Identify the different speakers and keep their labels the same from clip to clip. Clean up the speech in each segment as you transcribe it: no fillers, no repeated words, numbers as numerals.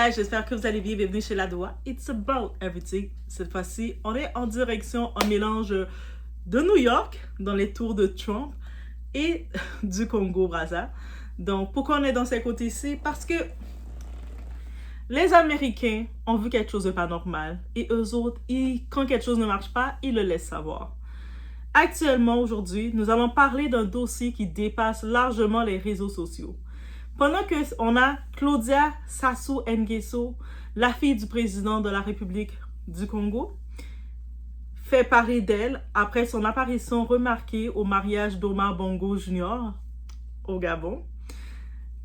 Speaker 1: J'espère que vous allez bien. Bienvenue chez Ladoa. It's about everything. Cette fois-ci, on est en direction, un mélange de New York, dans les tours de Trump, et du Congo-Brazza. Donc, pourquoi on est dans ces côtés-ci? Parce que les Américains ont vu quelque chose de pas normal. Et eux autres, quand quelque chose ne marche pas, ils le laissent savoir. Actuellement, aujourd'hui, nous allons parler d'un dossier qui dépasse largement les réseaux sociaux. Pendant qu'on a Claudia Sassou Nguesso, la fille du président de la République du Congo, fait parler d'elle après son apparition remarquée au mariage d'Omar Bongo Jr. au Gabon,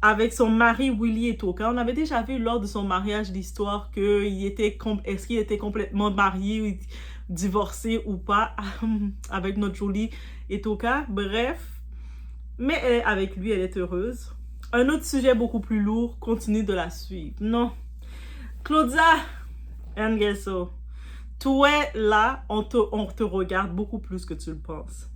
Speaker 1: avec son mari Willy Etoka. On avait déjà vu lors de son mariage l'histoire est-ce qu'il était complètement marié, divorcé ou pas avec notre jolie Etoka. Bref, mais elle est avec lui, elle est heureuse. Un autre sujet beaucoup plus lourd continue de la suivre. Non. Claudia Nguesso, tu es là, on te regarde beaucoup plus que tu le penses.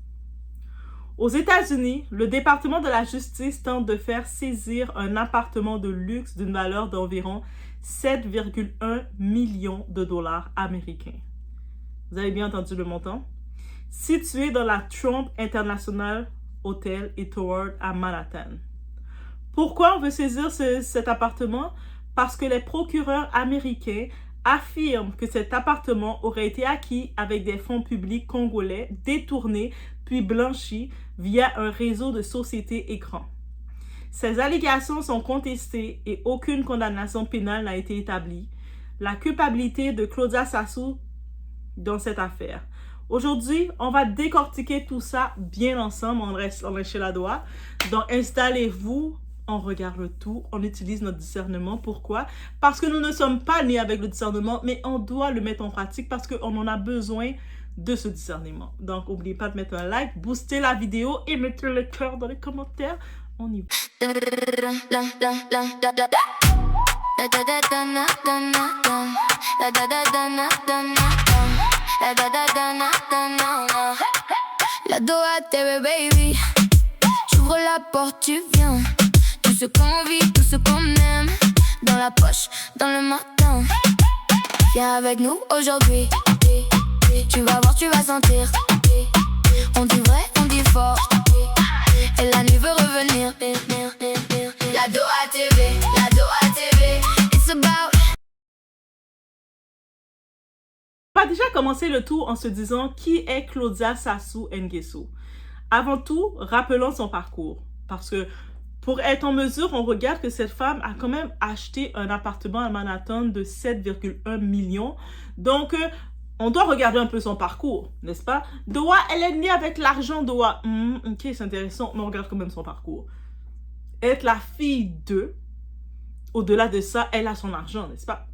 Speaker 1: Aux États-Unis, le département de la justice tente de faire saisir un appartement de luxe d'une valeur d'environ 7,1 millions de dollars américains. Vous avez bien entendu le montant? Situé dans la Trump International Hotel et Tower à Manhattan. Pourquoi on veut saisir cet appartement? Parce que les procureurs américains affirment que cet appartement aurait été acquis avec des fonds publics congolais détournés puis blanchis via un réseau de sociétés écrans. Ces allégations sont contestées et aucune condamnation pénale n'a été établie. La culpabilité de Claudia Sassou dans cette affaire. Aujourd'hui, on va décortiquer tout ça bien ensemble. On reste chez Ladoa. Donc, installez-vous. On regarde le tout, on utilise notre discernement. Pourquoi? Parce que nous ne sommes pas nés avec le discernement, mais on doit le mettre en pratique parce qu'on en a besoin de ce discernement. Donc, n'oubliez pas de mettre un like, booster la vidéo et mettez le cœur dans les commentaires. On y va.
Speaker 2: Ladoa TV, baby. J'ouvre la porte, tu viens. Tout ce qu'on vit, tout ce qu'on aime, dans la poche, dans le matin. Viens avec nous aujourd'hui. Tu vas voir, tu vas sentir. On dit vrai, on dit fort. Et la nuit veut revenir. Ladoa TV, Ladoa TV. It's about.
Speaker 1: On va déjà commencer le tour en se disant qui est Claudia Sassou Nguesso. Avant tout, rappelons son parcours. Parce que pour être en mesure, on regarde que cette femme a quand même acheté un appartement à Manhattan de 7,1 millions. Donc, on doit regarder un peu son parcours, n'est-ce pas? Doa, elle est née avec l'argent Doa. Ok, c'est intéressant, mais on regarde quand même son parcours. Être la fille d'eux, au-delà de ça, elle a son argent, n'est-ce pas?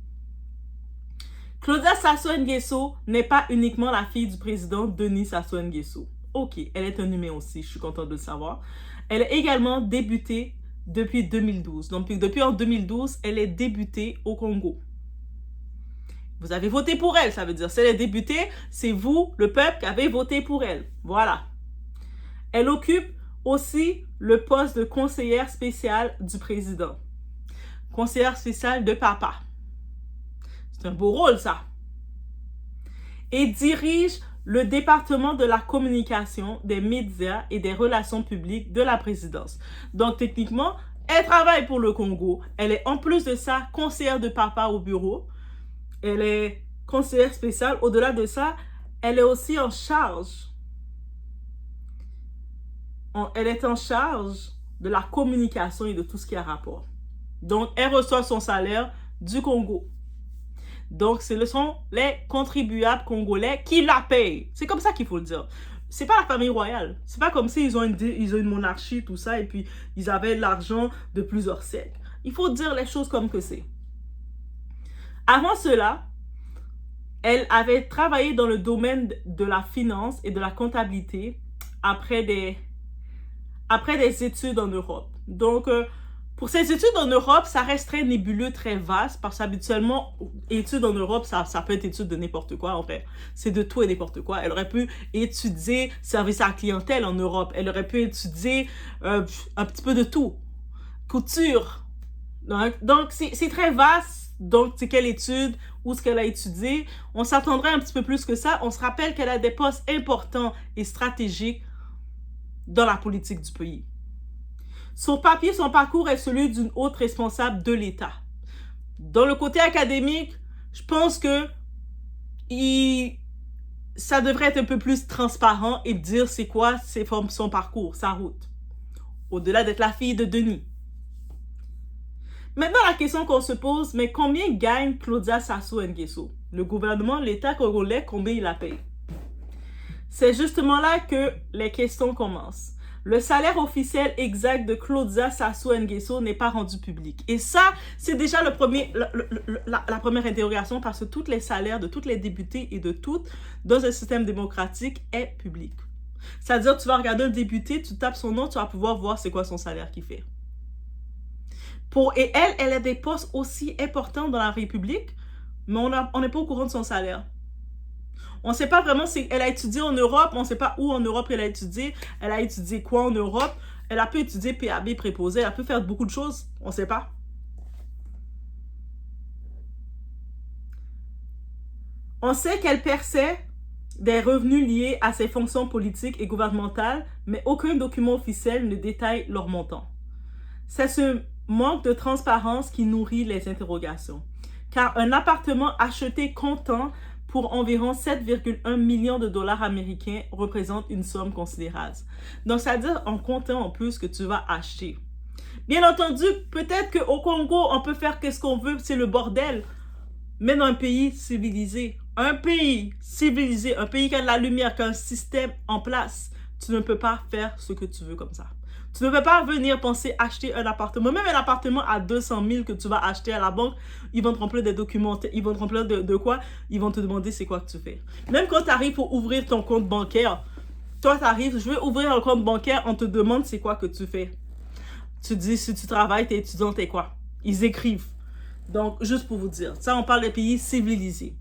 Speaker 1: Claudia Sassou Nguesso n'est pas uniquement la fille du président Denis Sassou Nguesso. Ok, elle est un humain aussi, je suis contente de le savoir. Elle est également débutée depuis 2012. Donc, depuis en 2012, elle est débutée au Congo. Vous avez voté pour elle, ça veut dire. Si elle est débutée, c'est vous, le peuple, qui avez voté pour elle. Voilà. Elle occupe aussi le poste de conseillère spéciale du président. Conseillère spéciale de papa. C'est un beau rôle, ça. Et dirige le département de la communication, des médias et des relations publiques de la présidence. Donc, techniquement, elle travaille pour le Congo. Elle est, en plus de ça, conseillère de papa au bureau. Elle est conseillère spéciale. Au-delà de ça, elle est aussi en charge. Elle est en charge de la communication et de tout ce qui a rapport. Donc, elle reçoit son salaire du Congo. Donc, ce sont les contribuables congolais qui la payent. C'est comme ça qu'il faut le dire. C'est pas la famille royale. C'est pas comme s'ils ont une monarchie, tout ça, et puis ils avaient l'argent de plusieurs siècles. Il faut dire les choses comme que c'est. Avant cela, elle avait travaillé dans le domaine de la finance et de la comptabilité après des études en Europe. Donc, pour ces études en Europe, ça reste très nébuleux, très vaste, parce qu'habituellement, études en Europe, ça peut être études de n'importe quoi, en fait. C'est de tout et n'importe quoi. Elle aurait pu étudier service à la clientèle en Europe. Elle aurait pu étudier un petit peu de tout. Couture. Donc c'est très vaste. donc c'est quelle étude, où ce qu'elle a étudié. On s'attendrait un petit peu plus que ça. On se rappelle qu'elle a des postes importants et stratégiques dans la politique du pays. Son papier, son parcours est celui d'une haute responsable de l'État. Dans le côté académique, je pense que ça devrait être un peu plus transparent et dire c'est quoi son parcours, sa route. Au-delà d'être la fille de Denis. Maintenant, la question qu'on se pose, mais combien gagne Claudia Sassou Nguesso? Le gouvernement, l'État congolais, combien il la paye? C'est justement là que les questions commencent. Le salaire officiel exact de Claudia Sassou Nguesso n'est pas rendu public. Et ça, c'est déjà la première interrogation parce que tous les salaires de tous les députés et de toutes dans un système démocratique est public. C'est-à-dire, tu vas regarder un député, tu tapes son nom, tu vas pouvoir voir c'est quoi son salaire qu'il fait. Et elle a des postes aussi importants dans la République, mais on n'est pas au courant de son salaire. On ne sait pas vraiment si elle a étudié en Europe, on ne sait pas où en Europe elle a étudié quoi en Europe, elle a pu étudier PAB préposé, elle a pu faire beaucoup de choses, on ne sait pas. On sait qu'elle perçait des revenus liés à ses fonctions politiques et gouvernementales, mais aucun document officiel ne détaille leur montant. C'est ce manque de transparence qui nourrit les interrogations. Car un appartement acheté comptant pour environ 7,1 millions de dollars américains représente une somme considérable. Donc, c'est-à-dire en comptant en plus que tu vas acheter. Bien entendu, peut-être qu'au Congo, on peut faire qu'est-ce qu'on veut, c'est le bordel. Mais dans un pays civilisé, un pays civilisé, un pays qui a de la lumière, qui a un système en place, tu ne peux pas faire ce que tu veux comme ça. Tu ne peux pas venir penser acheter un appartement. Même un appartement à 200 000 que tu vas acheter à la banque, ils vont te remplir des documents. Ils vont te remplir de quoi? Ils vont te demander c'est quoi que tu fais. Même quand tu arrives pour ouvrir ton compte bancaire, toi tu arrives, je vais ouvrir un compte bancaire, on te demande c'est quoi que tu fais. Tu dis si tu travailles, t'es étudiant, t'es quoi? Ils écrivent. Donc, juste pour vous dire, ça on parle des pays civilisés.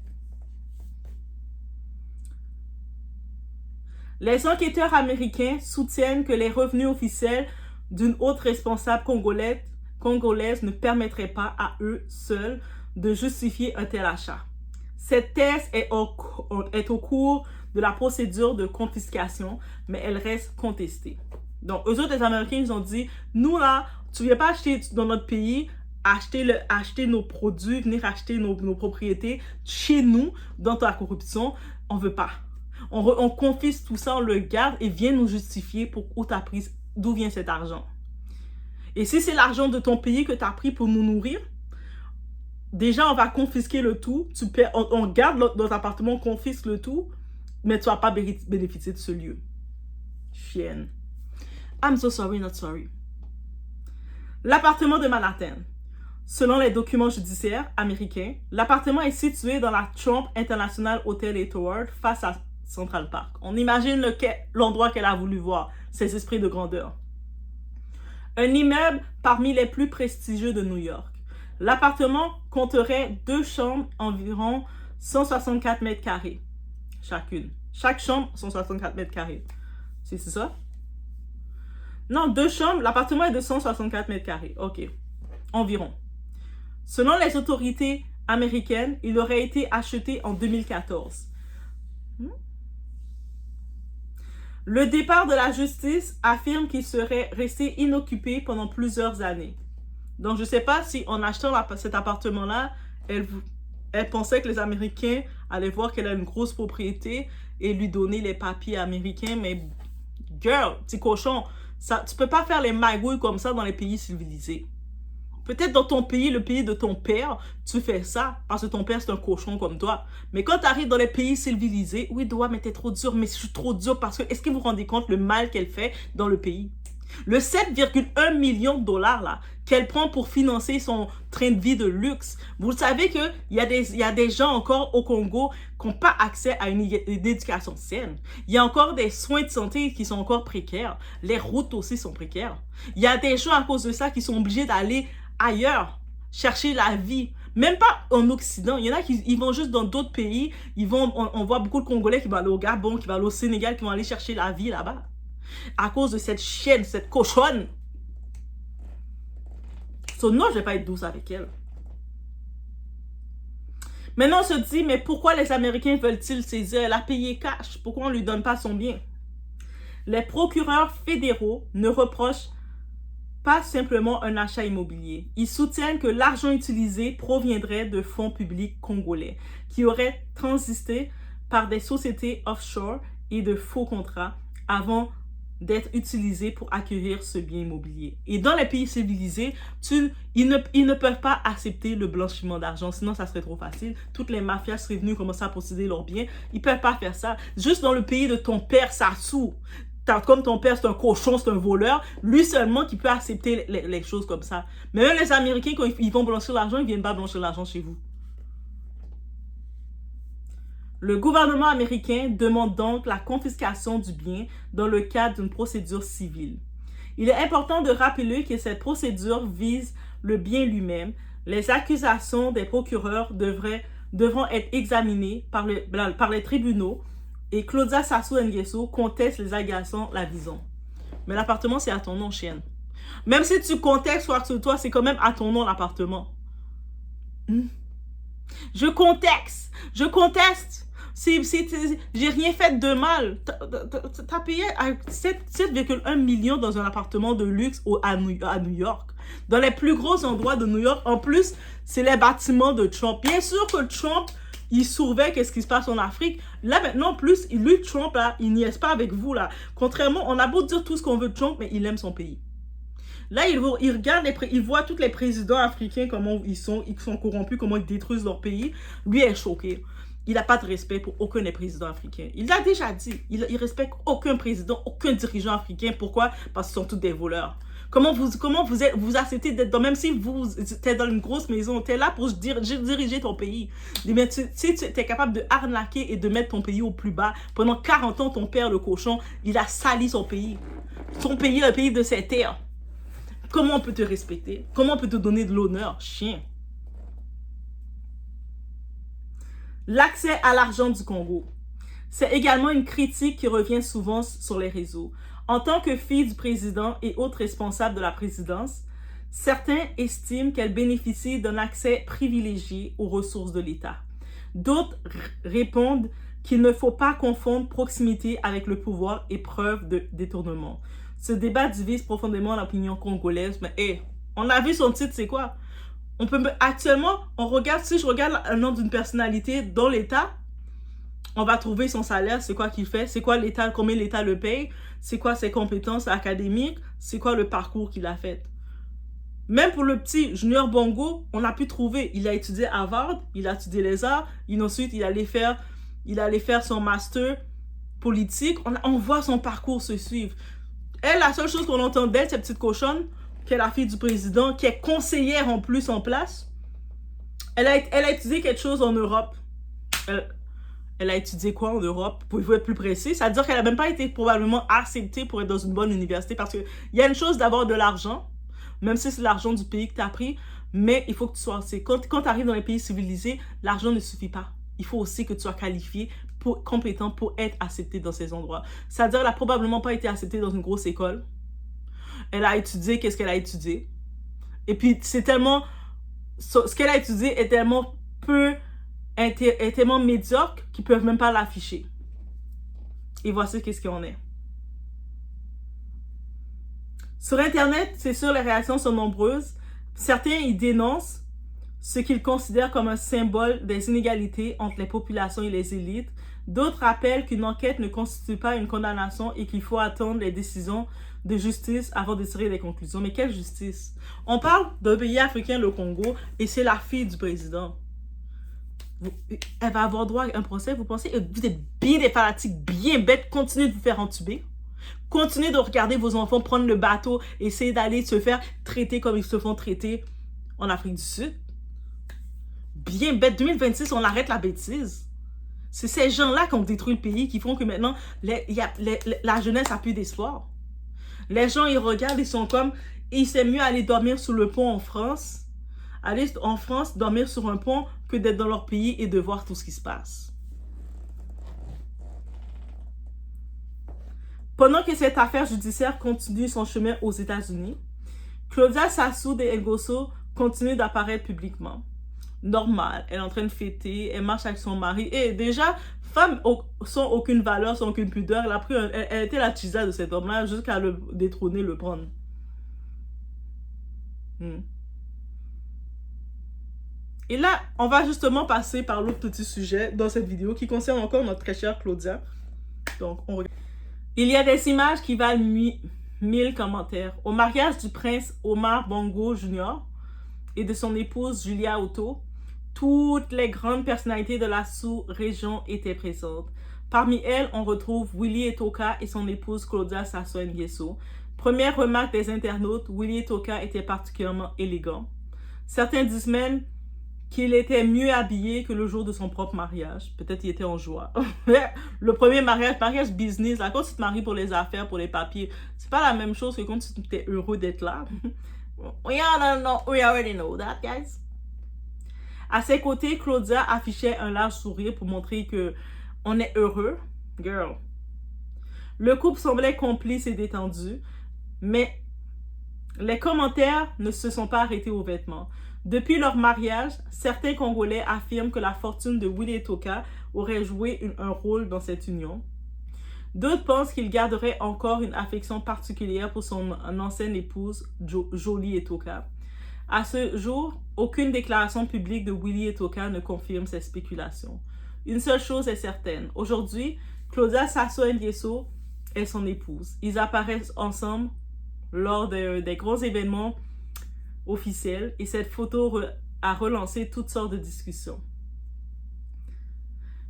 Speaker 1: Les enquêteurs américains soutiennent que les revenus officiels d'une haute responsable congolaise ne permettraient pas à eux seuls de justifier un tel achat. Cette thèse est au cours de la procédure de confiscation, mais elle reste contestée. Donc, eux autres, les Américains, ils ont dit, nous là, tu ne viens pas acheter dans notre pays, acheter nos produits, venir acheter nos propriétés chez nous, dans ta corruption, on ne veut pas. On confisque tout ça, on le garde et vient nous justifier pour où tu as pris, d'où vient cet argent. Et si c'est l'argent de ton pays que tu as pris pour nous nourrir, déjà on va confisquer le tout, on garde notre appartement, on confisque le tout, mais tu ne vas pas bénéficier de ce lieu. Chienne. I'm so sorry, not sorry. L'appartement de Manhattan. Selon les documents judiciaires américains, l'appartement est situé dans la Trump International Hotel et Tower face à Central Park. On imagine l'endroit qu'elle a voulu voir, ses esprits de grandeur. Un immeuble parmi les plus prestigieux de New York. L'appartement compterait 2 chambres, environ 164 mètres carrés chacune. Chaque chambre, 164 mètres carrés. C'est ça? Non, 2 chambres, l'appartement est de 164 mètres carrés. Ok, environ. Selon les autorités américaines, il aurait été acheté en 2014. Le départ de la justice affirme qu'il serait resté inoccupé pendant plusieurs années. Donc, je ne sais pas si en achetant cet appartement-là, elle pensait que les Américains allaient voir qu'elle a une grosse propriété et lui donner les papiers américains. Mais, girl, petit cochon, tu ne peux pas faire les magouilles comme ça dans les pays civilisés. Peut-être dans ton pays, le pays de ton père, tu fais ça parce que ton père c'est un cochon comme toi. Mais quand tu arrives dans les pays civilisés, oui, mais t'es trop dur. Mais je suis trop dur parce que, est-ce que vous vous rendez compte le mal qu'elle fait dans le pays? Le 7,1 millions de dollars là, qu'elle prend pour financer son train de vie de luxe. Vous savez qu'il y a des gens encore au Congo qui n'ont pas accès à une éducation saine. Il y a encore des soins de santé qui sont encore précaires. Les routes aussi sont précaires. Il y a des gens à cause de ça qui sont obligés d'aller ailleurs, chercher la vie. Même pas en Occident. Il y en a qui vont juste dans d'autres pays. On voit beaucoup de Congolais qui vont aller au Gabon, qui vont aller au Sénégal, qui vont aller chercher la vie là-bas. À cause de cette chienne, cette cochonne. Non, je ne vais pas être douce avec elle. Maintenant, on se dit, mais pourquoi les Américains veulent-ils saisir? Elle a payé cash. Pourquoi on ne lui donne pas son bien? Les procureurs fédéraux ne reprochent pas simplement un achat immobilier. Ils soutiennent que l'argent utilisé proviendrait de fonds publics congolais qui auraient transité par des sociétés offshore et de faux contrats avant d'être utilisés pour acquérir ce bien immobilier. Et dans les pays civilisés, ils ne peuvent pas accepter le blanchiment d'argent, sinon ça serait trop facile. Toutes les mafias seraient venues commencer à posséder leurs biens. Ils ne peuvent pas faire ça. Juste dans le pays de ton père, Sassou, comme ton père c'est un cochon, c'est un voleur, lui seulement qui peut accepter les choses comme ça. Mais même les Américains, quand ils vont blanchir l'argent, ils ne viennent pas blanchir l'argent chez vous. Le gouvernement américain demande donc la confiscation du bien dans le cadre d'une procédure civile. Il est important de rappeler que cette procédure vise le bien lui-même. Les accusations des procureurs devront être examinées par les tribunaux et Claudia Sassou Nguesso conteste les allégations la visant. Mais l'appartement, c'est à ton nom, chienne. Même si tu contestes quoi que ce soit, c'est quand même à ton nom l'appartement. Je conteste. J'ai rien fait de mal. T'as payé 7,1 millions dans un appartement de luxe à New York. Dans les plus gros endroits de New York. En plus, c'est les bâtiments de Trump. Bien sûr que Trump, il surveille qu'est-ce qui se passe en Afrique. Là, maintenant, plus, lui, Trump, là, il n'y est pas avec vous, là. Contrairement, on a beau dire tout ce qu'on veut de Trump, mais il aime son pays. Là, il regarde, il voit tous les présidents africains, comment ils sont corrompus, comment ils détruisent leur pays. Lui est choqué. Il n'a pas de respect pour aucun des présidents africains. Il l'a déjà dit. Il respecte aucun président, aucun dirigeant africain. Pourquoi? Parce qu'ils sont tous des voleurs. Comment vous acceptez d'être dans, même si vous êtes dans une grosse maison, tu es là pour diriger ton pays. Mais si tu es capable de arnaquer et de mettre ton pays au plus bas, pendant 40 ans, ton père, le cochon, il a sali son pays. Son pays, le pays de ses terres. Comment on peut te respecter? Comment on peut te donner de l'honneur, chien? L'accès à l'argent du Congo. C'est également une critique qui revient souvent sur les réseaux. En tant que fille du président et autres responsables de la présidence, certains estiment qu'elle bénéficie d'un accès privilégié aux ressources de l'État. D'autres répondent qu'il ne faut pas confondre proximité avec le pouvoir et preuve de détournement. Ce débat divise profondément l'opinion congolaise, mais on a vu son titre, c'est quoi? Actuellement, si je regarde le nom d'une personnalité dans l'État, on va trouver son salaire, c'est quoi qu'il fait, c'est quoi l'État, combien l'État le paye, c'est quoi ses compétences académiques, c'est quoi le parcours qu'il a fait. Même pour le petit Junior Bongo, on a pu trouver, il a étudié à Harvard, il a étudié les arts, et ensuite il allait faire son master politique, on voit son parcours se suivre. Elle, la seule chose qu'on entend d'elle, cette petite cochonne, qui est la fille du président, qui est conseillère en plus en place. Elle a étudié quelque chose en Europe. Elle a étudié quoi en Europe? Pouvez-vous être plus précis? Ça veut dire qu'elle n'a même pas été probablement acceptée pour être dans une bonne université parce qu'il y a une chose d'avoir de l'argent, même si c'est l'argent du pays que tu as pris, mais il faut que tu sois... Quand tu arrives dans les pays civilisés, l'argent ne suffit pas. Il faut aussi que tu sois qualifié, compétent pour être accepté dans ces endroits. C'est-à-dire qu'elle n'a probablement pas été acceptée dans une grosse école. Elle a étudié, qu'est-ce qu'elle a étudié? Et puis, c'est tellement... Ce qu'elle a étudié est tellement est tellement médiocre qu'ils ne peuvent même pas l'afficher. Et voici qu'est-ce qu'on est. Sur Internet, c'est sûr, les réactions sont nombreuses. Certains y dénoncent ce qu'ils considèrent comme un symbole des inégalités entre les populations et les élites. D'autres rappellent qu'une enquête ne constitue pas une condamnation et qu'il faut attendre les décisions de justice avant de tirer des conclusions. Mais quelle justice? On parle d'un pays africain, le Congo, et c'est la fille du président. Elle va avoir droit à un procès. Vous pensez que vous êtes bien des fanatiques, bien bêtes, continuez de vous faire entuber. Continuez de regarder vos enfants prendre le bateau, essayer d'aller se faire traiter comme ils se font traiter en Afrique du Sud. Bien bête. 2026, on arrête la bêtise. C'est ces gens-là qui ont détruit le pays, qui font que maintenant, la jeunesse a plus d'espoir. Les gens, ils regardent, ils sont comme... Et c'est mieux aller dormir sur le pont en France. Aller en France, dormir sur un pont, que d'être dans leur pays et de voir tout ce qui se passe. Pendant que cette affaire judiciaire continue son chemin aux États-Unis, Claudia Sassou Nguesso continue d'apparaître publiquement. normale. Elle est en train de fêter, elle marche avec son mari. Et déjà, femme sans aucune valeur, sans aucune pudeur, elle était la tisa de cet homme-là jusqu'à le détrôner, le prendre. Et là, on va justement passer par l'autre petit sujet dans cette vidéo qui concerne encore notre très chère Claudia. Donc, on regarde. Il y a des images qui valent 1000 commentaires. Au mariage du prince Omar Bongo Jr. et de son épouse Julia Otto, toutes les grandes personnalités de la sous-région étaient présentes. Parmi elles, on retrouve Willy Etoka et son épouse Claudia Sassou Nguesso. Première remarque des internautes, Willy Etoka était particulièrement élégant. Certains disent même qu'il était mieux habillé que le jour de son propre mariage. Peut-être qu'il était en joie. Le premier mariage business, là, quand tu te maries pour les affaires, pour les papiers, c'est pas la même chose que quand tu es heureux d'être là. We already know that, guys. À ses côtés, Claudia affichait un large sourire pour montrer que on est heureux. Girl. Le couple semblait complice et détendu, mais les commentaires ne se sont pas arrêtés aux vêtements. Depuis leur mariage, certains Congolais affirment que la fortune de Willy Etoka aurait joué un rôle dans cette union. D'autres pensent qu'il garderait encore une affection particulière pour son ancienne épouse, Jolie Etoka. À ce jour, aucune déclaration publique de Willy Etoka ne confirme ces spéculations. Une seule chose est certaine. Aujourd'hui, Claudia Sassou Nguesso est son épouse. Ils apparaissent ensemble lors des grands événements officiels et cette photo a relancé toutes sortes de discussions.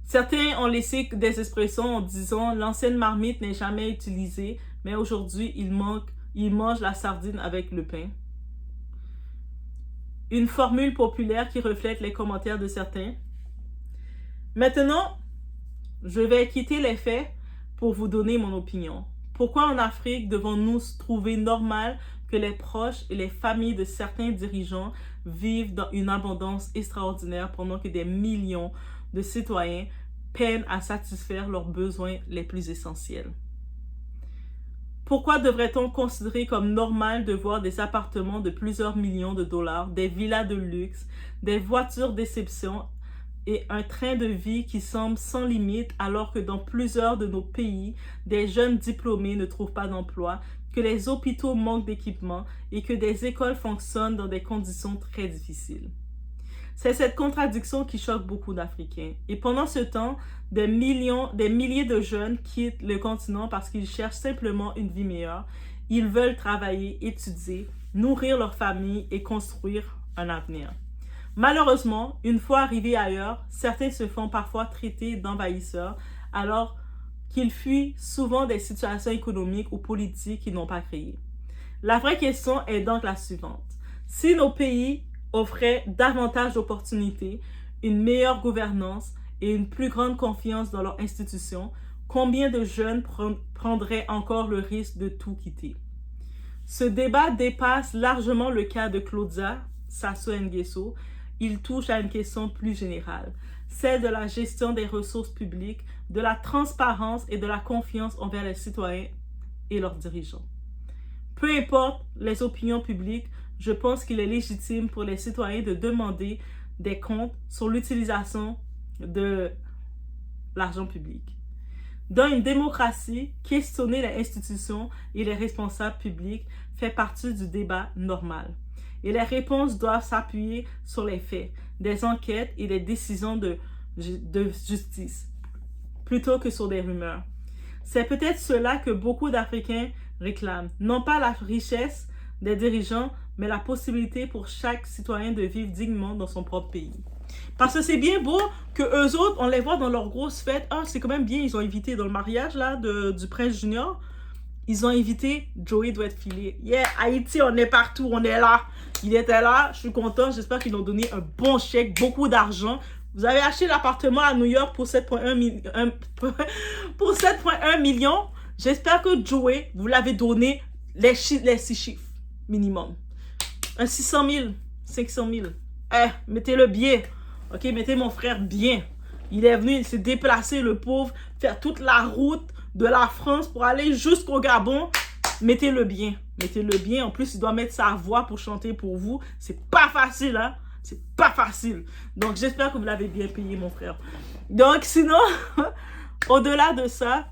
Speaker 1: Certains ont laissé des expressions en disant « l'ancienne marmite n'est jamais utilisée, mais aujourd'hui, il mange la sardine avec le pain ». Une formule populaire qui reflète les commentaires de certains. Maintenant, je vais quitter les faits pour vous donner mon opinion. Pourquoi en Afrique devons-nous trouver normal que les proches et les familles de certains dirigeants vivent dans une abondance extraordinaire pendant que des millions de citoyens peinent à satisfaire leurs besoins les plus essentiels? Pourquoi devrait-on considérer comme normal de voir des appartements de plusieurs millions de dollars, des villas de luxe, des voitures d'exception et un train de vie qui semble sans limite alors que dans plusieurs de nos pays, des jeunes diplômés ne trouvent pas d'emploi, que les hôpitaux manquent d'équipements et que des écoles fonctionnent dans des conditions très difficiles? C'est cette contradiction qui choque beaucoup d'Africains. Et pendant ce temps, des milliers de jeunes quittent le continent parce qu'ils cherchent simplement une vie meilleure. Ils veulent travailler, étudier, nourrir leur famille et construire un avenir. Malheureusement, une fois arrivés ailleurs, certains se font parfois traiter d'envahisseurs alors qu'ils fuient souvent des situations économiques ou politiques qu'ils n'ont pas créées. La vraie question est donc la suivante. Si nos pays offraient davantage d'opportunités, une meilleure gouvernance et une plus grande confiance dans leurs institutions, combien de jeunes prendraient encore le risque de tout quitter? Ce débat dépasse largement le cas de Claudia Sassou Nguesso. Il touche à une question plus générale, celle de la gestion des ressources publiques, de la transparence et de la confiance envers les citoyens et leurs dirigeants. Peu importe les opinions publiques, je pense qu'il est légitime pour les citoyens de demander des comptes sur l'utilisation de l'argent public. Dans une démocratie, questionner les institutions et les responsables publics fait partie du débat normal. Et les réponses doivent s'appuyer sur les faits, des enquêtes et des décisions de justice, plutôt que sur des rumeurs. C'est peut-être cela que beaucoup d'Africains réclament, non pas la richesse des dirigeants, mais la possibilité pour chaque citoyen de vivre dignement dans son propre pays. Parce que c'est bien beau que eux autres, on les voit dans leurs grosses fêtes. Ah, c'est quand même bien, ils ont invité dans le mariage là du prince junior. Ils ont invité Joey doit être filé. Yeah, Haïti, on est partout, on est là. Il était là, je suis content. J'espère qu'ils ont donné un bon chèque, beaucoup d'argent. Vous avez acheté l'appartement à New York pour 7,1 millions. J'espère que Joey, vous l'avez donné les 6 chiffres minimum. Un 600 000, 500 000. Mettez-le bien. Ok, mettez mon frère bien. Il est venu, il s'est déplacé, le pauvre, faire toute la route de la France pour aller jusqu'au Gabon. Mettez-le bien. Mettez-le bien. En plus, il doit mettre sa voix pour chanter pour vous. C'est pas facile, hein. C'est pas facile. Donc, j'espère que vous l'avez bien payé, mon frère. Donc, sinon, au-delà de ça,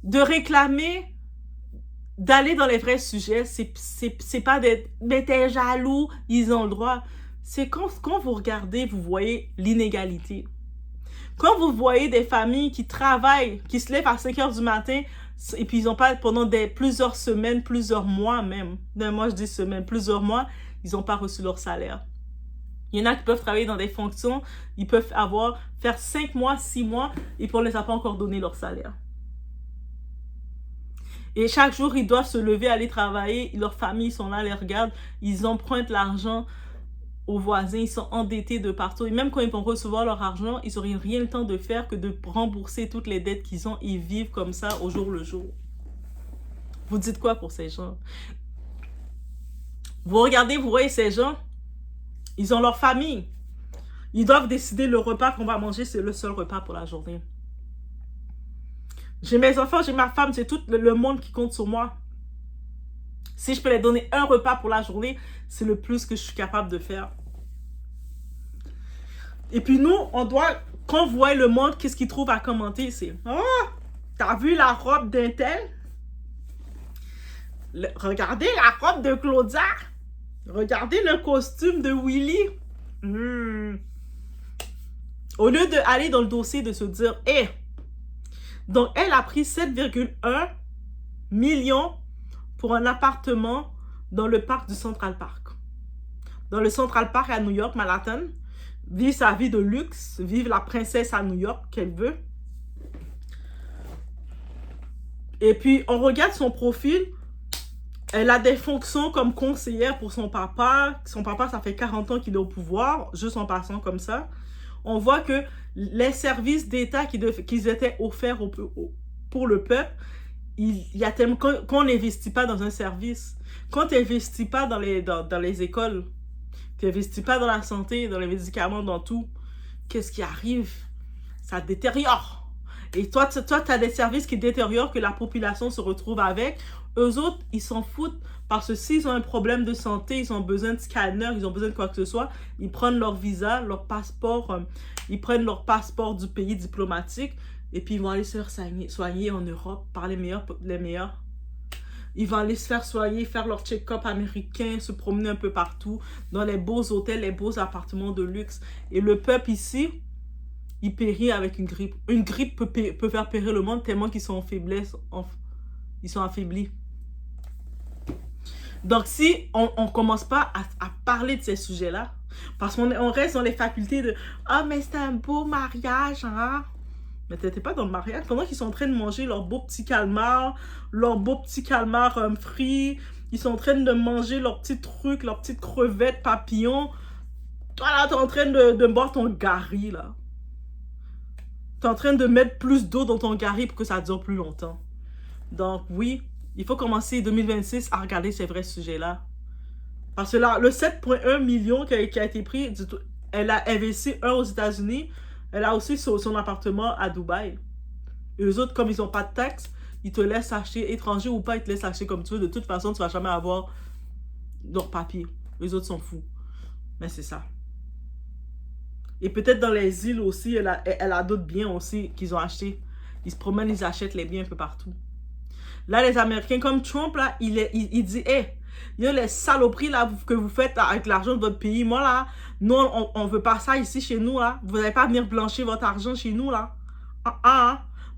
Speaker 1: de réclamer, d'aller dans les vrais sujets, c'est pas d'être, mais t'es jaloux, ils ont le droit. C'est quand vous regardez, vous voyez l'inégalité. Quand vous voyez des familles qui travaillent, qui se lèvent à 5 heures du matin, et puis ils n'ont pas, pendant plusieurs semaines, plusieurs mois même, moi je dis semaines, plusieurs mois, ils n'ont pas reçu leur salaire. Il y en a qui peuvent travailler dans des fonctions, ils peuvent faire 5 mois, 6 mois, et puis on ne les a pas encore donné leur salaire. Et chaque jour, ils doivent se lever, aller travailler, leurs familles sont là, les regardent, ils empruntent l'argent aux voisins, ils sont endettés de partout. Et même quand ils vont recevoir leur argent, ils n'auront rien le temps de faire que de rembourser toutes les dettes qu'ils ont. Ils vivent comme ça au jour le jour. Vous dites quoi pour ces gens? Vous regardez, vous voyez ces gens, ils ont leur famille. Ils doivent décider le repas qu'on va manger, c'est le seul repas pour la journée. J'ai mes enfants, j'ai ma femme, c'est tout le monde qui compte sur moi. Si je peux les donner un repas pour la journée, c'est le plus que je suis capable de faire. Et puis nous, on doit, quand on voit le monde, qu'est-ce qu'il trouve à commenter, c'est « Oh, t'as vu la robe d'un tel? Regardez la robe de Claudia. Regardez le costume de Willy. Au lieu d'aller dans le dossier, de se dire « Hé, donc elle a pris 7,1 millions pour un appartement dans le parc du Central Park. Dans le Central Park à New York, Manhattan. Vive sa vie de luxe. Vive la princesse à New York qu'elle veut. Et puis, on regarde son profil. Elle a des fonctions comme conseillère pour son papa. Son papa, ça fait 40 ans qu'il est au pouvoir. Juste en passant comme ça. On voit que les services d'État qui étaient offerts pour le peuple, il y a tellement qu'on n'investit pas dans un service, quand tu n'investis pas dans les écoles, tu n'investis pas dans la santé, dans les médicaments, dans tout, qu'est-ce qui arrive? Ça détériore. Et toi, tu as des services qui détériorent, que la population se retrouve avec. Eux autres, ils s'en foutent parce que s'ils ont un problème de santé, ils ont besoin de scanner, ils ont besoin de quoi que ce soit, ils prennent leur visa, leur passeport, ils prennent leur passeport du pays diplomatique, et puis ils vont aller se faire soigner en Europe par les meilleurs. Ils vont aller se faire soigner, faire leur check-up américain, se promener un peu partout, dans les beaux hôtels, les beaux appartements de luxe. Et le peuple ici, il périt avec une grippe. Une grippe peut faire périr le monde tellement qu'ils sont en faiblesse, ils sont affaiblis. Donc si on ne commence pas à parler de ces sujets-là, parce qu'on reste dans les facultés de « Ah, mais c'est un beau mariage, hein ?» Mais t'étais pas dans le mariage. Pendant qu'ils sont en train de manger leur beau petit calmar frits, ils sont en train de manger leurs petits trucs, leurs petites crevettes papillons. Toi là, t'es en train de boire ton gari là. T'es en train de mettre plus d'eau dans ton gari pour que ça dure plus longtemps. Donc oui, il faut commencer 2026 à regarder ces vrais sujets-là. Parce que là, le 7,1 millions qui a été pris, elle a investi un aux États-Unis. Elle a aussi son appartement à Dubaï. Et eux autres, comme ils n'ont pas de taxes, ils te laissent acheter, étranger ou pas, ils te laissent acheter comme tu veux. De toute façon, tu ne vas jamais avoir leur papier. Les autres sont fous. Mais c'est ça. Et peut-être dans les îles aussi, elle a d'autres biens aussi qu'ils ont achetés. Ils se promènent, ils achètent les biens un peu partout. Là, les Américains, comme Trump, là, il dit, hey, les saloperies là, que vous faites avec l'argent de votre pays, moi là, nous, on ne veut pas ça ici chez nous, là. Vous n'allez pas venir blanchir votre argent chez nous, là.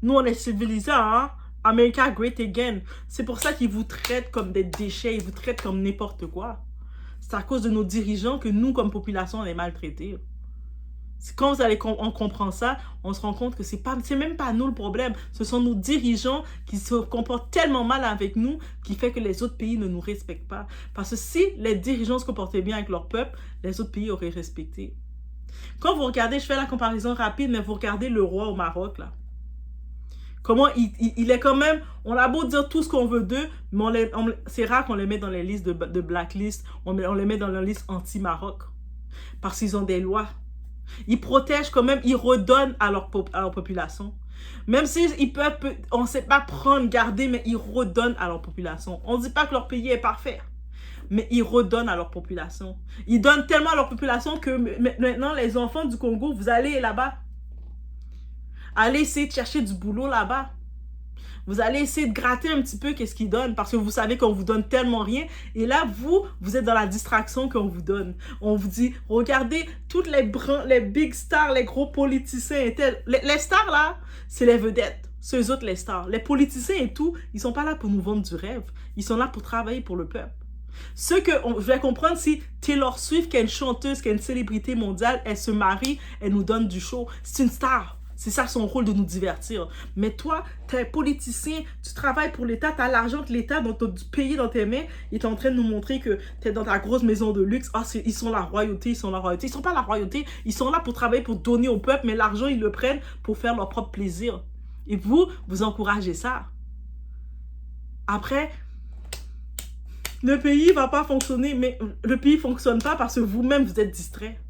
Speaker 1: Nous, on est civilisés, hein. America great again. C'est pour ça qu'ils vous traitent comme des déchets, ils vous traitent comme n'importe quoi. C'est à cause de nos dirigeants que nous, comme population, on est maltraités. Quand on comprend ça, on se rend compte que c'est même pas nous le problème. Ce sont nos dirigeants qui se comportent tellement mal avec nous qui fait que les autres pays ne nous respectent pas. Parce que si les dirigeants se comportaient bien avec leur peuple, les autres pays auraient respecté. Quand vous regardez, je fais la comparaison rapide, mais vous regardez le roi au Maroc, là. Comment il est quand même, on a beau dire tout ce qu'on veut d'eux, mais c'est rare qu'on les mette dans les listes de blacklist, on les met dans la liste anti-Maroc. Parce qu'ils ont des lois. Ils protègent quand même, ils redonnent à leur population. Même s'ils peuvent, on ne sait pas prendre, garder, mais ils redonnent à leur population. On ne dit pas que leur pays est parfait. mais ils redonnent à leur population. Ils donnent tellement à leur population que maintenant, les enfants du Congo, vous allez là-bas. Allez essayer de chercher du boulot là-bas. Vous allez essayer de gratter un petit peu qu'est-ce qu'ils donnent parce que vous savez qu'on vous donne tellement rien. Et là, vous êtes dans la distraction qu'on vous donne. On vous dit, regardez, toutes les big stars, les gros politiciens et tels. Les stars, là, c'est les vedettes. C'est eux autres, les stars. Les politiciens et tout, ils sont pas là pour nous vendre du rêve. Ils sont là pour travailler pour le peuple. Ce que je vais comprendre, si Taylor Swift, qui est une chanteuse, qui est une célébrité mondiale, elle se marie, elle nous donne du show. C'est une star. C'est ça son rôle, de nous divertir. Mais toi, t'es un politicien, tu travailles pour l'État, t'as l'argent que l'État, dans ton pays dans tes mains, il est en train de nous montrer que t'es dans ta grosse maison de luxe. Ah, ils sont la royauté, ils sont la royauté. Ils sont pas la royauté, ils sont là pour travailler, pour donner au peuple, mais l'argent, ils le prennent pour faire leur propre plaisir. Et vous encouragez ça. Après, le pays va pas fonctionner, mais le pays fonctionne pas parce que vous-même, vous êtes distrait.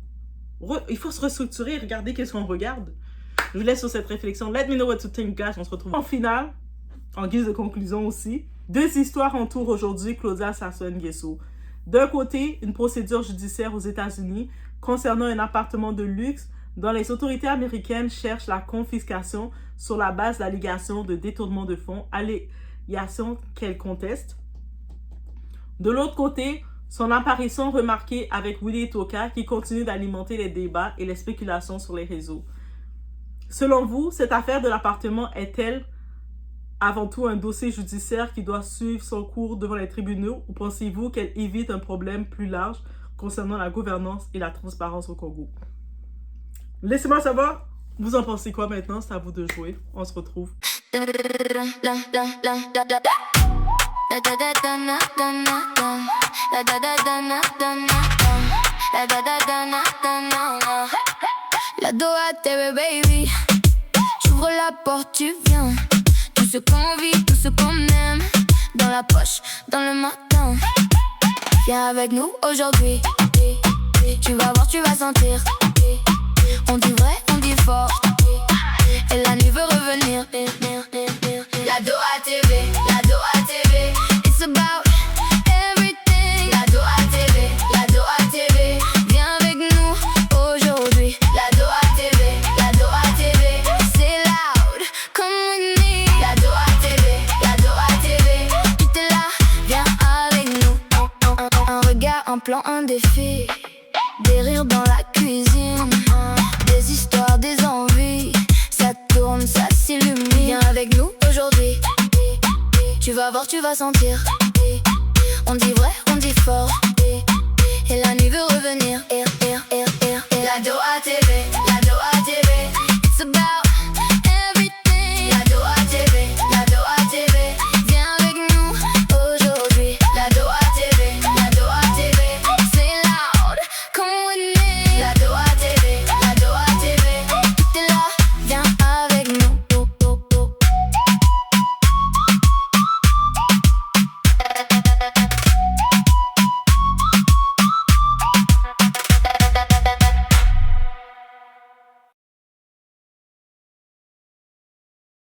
Speaker 1: Il faut se restructurer et regarder qu'est-ce qu'on regarde. Je vous laisse sur cette réflexion. Let me know what to think, guys. On se retrouve en finale, en guise de conclusion aussi. 2 histoires entourent aujourd'hui Claudia Sassou Nguesso. D'un côté, une procédure judiciaire aux États-Unis concernant un appartement de luxe dont les autorités américaines cherchent la confiscation sur la base d'allégations de détournement de fonds, allégations qu'elle conteste. De l'autre côté, son apparition remarquée avec Willy Toka qui continue d'alimenter les débats et les spéculations sur les réseaux. Selon vous, cette affaire de l'appartement est-elle avant tout un dossier judiciaire qui doit suivre son cours devant les tribunaux ou pensez-vous qu'elle évite un problème plus large concernant la gouvernance et la transparence au Congo? Laissez-moi savoir, vous en pensez quoi maintenant? C'est à vous de jouer. On se retrouve.
Speaker 2: La Doha TV, baby. J'ouvre la porte, tu viens. Tout ce qu'on vit, tout ce qu'on aime. Dans la poche, dans le matin. Viens avec nous aujourd'hui. Tu vas voir, tu vas sentir. On dit vrai, on dit fort. Et la nuit veut revenir. La Doha TV, la Doha TV. It's about everything. La Doha TV, la Doha TV. Viens avec nous aujourd'hui. La Doha TV, la Doha TV. C'est loud, come with me. La Doha TV, la Doha TV. Tout est là, viens avec nous. Un regard, un plan, un défi. Des rires dans la cuisine. Des histoires, des envies. Ça tourne, ça s'illumine. Viens avec nous aujourd'hui. Tu vas voir, tu vas sentir. On dit vrai, on dit fort.